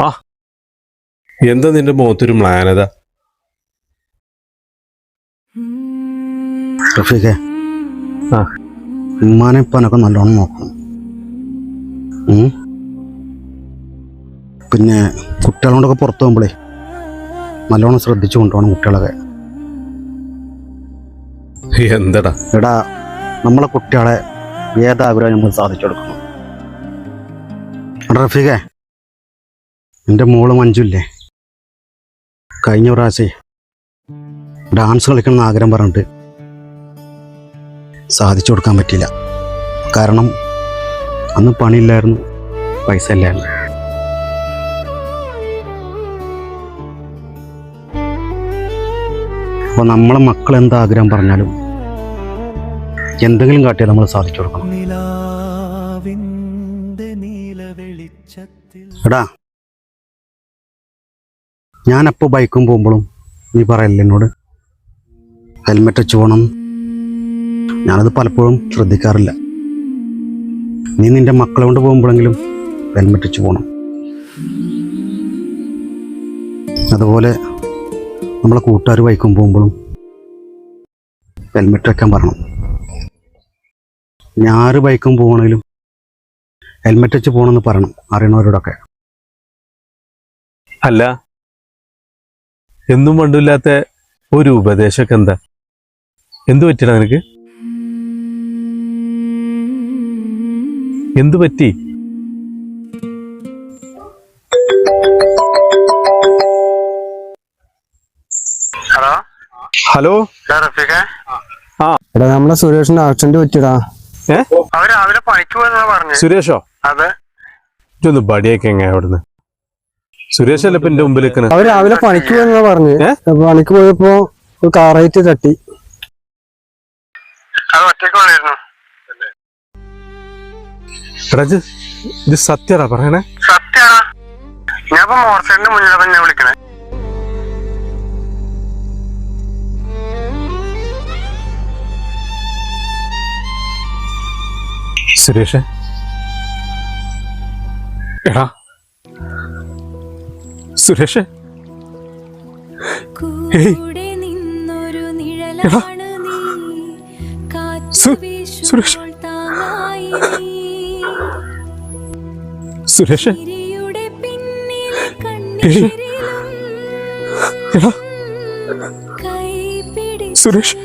ആ എന്താ നിന്റെ മുഖത്തൊരു മ്ലാനത? റഫീഖേ, ഉമ്മാനെ ഇപ്പാനൊക്കെ നല്ലോണം നോക്കണം. പിന്നെ കുട്ടികളോടൊക്കെ പുറത്തു പോകുമ്പോഴേ നല്ലോണം ശ്രദ്ധിച്ചു കൊണ്ടുപോകണം കുട്ടികളൊക്കെ. എന്തടാ എടാ, നമ്മളെ കുട്ടികളെ ഏതാഗ്രഹം നമ്മൾ സാധിച്ചു കൊടുക്കണം. റഫീഖേ, എൻ്റെ മോള് മഞ്ജുല്ലേ, കഴിഞ്ഞ പ്രാവശ്യം ഡാൻസ് കളിക്കണം എന്ന് ആഗ്രഹം പറഞ്ഞിട്ട് സാധിച്ചു കൊടുക്കാൻ പറ്റിയില്ല. കാരണം അന്ന് പണിയില്ലായിരുന്നു, പൈസ ഇല്ലായിരുന്നു. അപ്പോൾ നമ്മളെ മക്കൾ എന്താഗ്രഹം പറഞ്ഞാലും എന്തെങ്കിലും കാട്ടിയാൽ നമ്മൾ സാധിച്ചു കൊടുക്കണം. എടാ, ഞാനപ്പോൾ ബൈക്കും പോകുമ്പോഴും നീ പറയല്ലേ എന്നോട് ഹെൽമെറ്റ് വെച്ച് പോകണം. ഞാനത് പലപ്പോഴും ശ്രദ്ധിക്കാറില്ല. നീ നിൻ്റെ മക്കളെ കൊണ്ട് പോകുമ്പോഴെങ്കിലും ഹെൽമെറ്റ് വെച്ച് പോകണം. അതുപോലെ നമ്മളെ കൂട്ടുകാർ ബൈക്കും പോകുമ്പോഴും ഹെൽമെറ്റ് വെക്കാൻ പറയണം. ഞാറ് ബൈക്കും പോകണമെങ്കിലും ഹെൽമെറ്റ് വെച്ച് പോകണമെന്ന് പറയണം അറിയണവരോടൊക്കെ. അല്ല, എന്നും പണ്ടില്ലാത്ത ഒരു ഉപദേശമൊക്കെ എന്താ? എന്തു പറ്റിടാ നിനക്ക്? എന്തു പറ്റി? ഹലോ എടാ, നമ്മളെ സുരേഷിന് ആക്സിഡന്റ് പറ്റിയടാ. സുരേഷോ? അതെ. ഇതൊന്ന് ബടിയൊക്കെ എങ്ങനെ അവിടുന്ന്? സുരേഷ് അല്ല ഇപ്പൊ എന്റെ മുമ്പിൽ നിൽക്കുന്നത്. അവര് രാവിലെ പണിക്ക് പോയെന്നാ പറഞ്ഞു. പണിക്ക് പോയപ്പോ കാറായിട്ട് തട്ടി. ഇത് സത്യടാ പറയണേ? സത്യടാ. ഞാൻ മോട്ടോർ സൈക്കിളിന്റെ മുന്നിലാണ് ഞാൻ വിളിക്കണേ. സുരേഷ്, എടാ സുരേഷ്, എടാ സുരേഷ്, സുരേഷ്, എടാ സുരേഷ്,